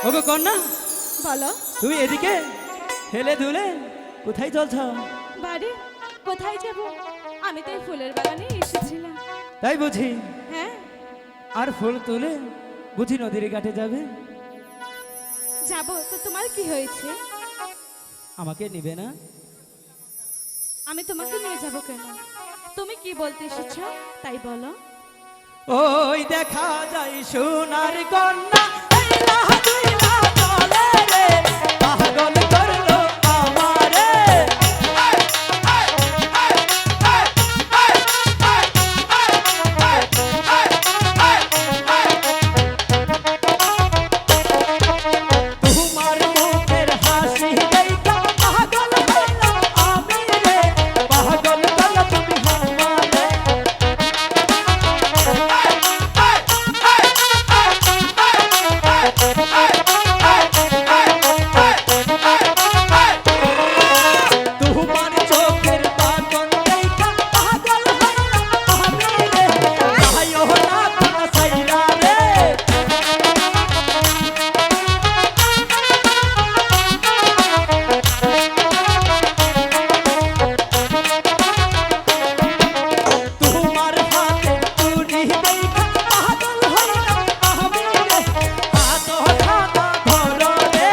ওগো কন্যা, বলো। তুমি এদিকে হেলে দুলে কোথায় চলছ? বাড়ি কোথায় যাব? আমি তো এই ফুলের বাগানে এসেছিলাম। তাই বুঝি? হ্যাঁ, আর ফুল তুলে বুঝি নদীর ঘাটে যাবে? যাব তো। তোমার কি হয়েছে? আমাকে নিবে না? আমি তোমাকে নিয়ে যাব কেন? তুমি কি বলতে এসেছ তাই বলো। ওই দেখা যায় সোনার কন্যা, এইলা দুইলা চলে রে, পাগল করলো আমারে। তোমার মুখের হাসি দেইখা পাগল হইলাম আমি রে, পাগল করলো তুমি আমারে। তোমার চোখের বাঁধন দেইখা পাগল হইলাম আমি রে, যাইও না কোন সাইরা রে। তোমার হাতে চুড়ি দেইখা পাগল হইলাম আমি রে, হাত খাতা ধরো রে।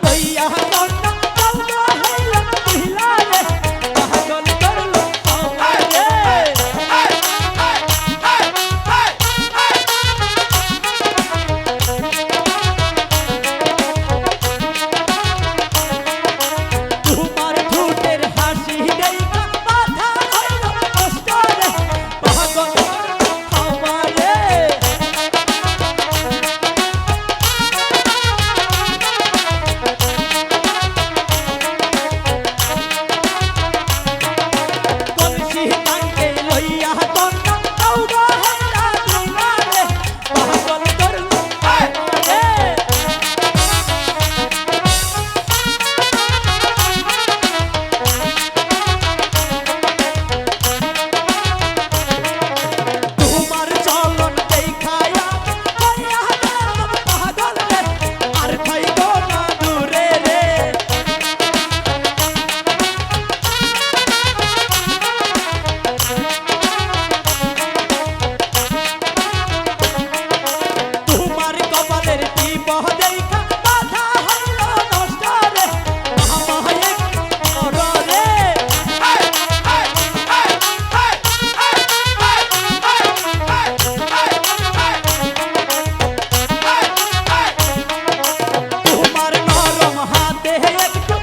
লইয়া কন্যা কন্যা হইলাম মহিলা রে, পাগল করলো আমারে। তোমার ঠোঁটের হাসি দেইখা মাথা হইলো নষ্ট রে, পাগল করলো আমারে। কলসি টাঙ্গে লইয়া কন্যা আউগা হেলা দুলা রে, পাগল করলো আমারে। তোমার চলন দেখায়া হইয়া গেলাম পাগল রে, আর খাইব না দূরে রে। তোমার কপালের টিপহ দেইখা মাথা হইল নষ্ট রে, আমায় একটু করো রে। তোমার নরম হাতে একটু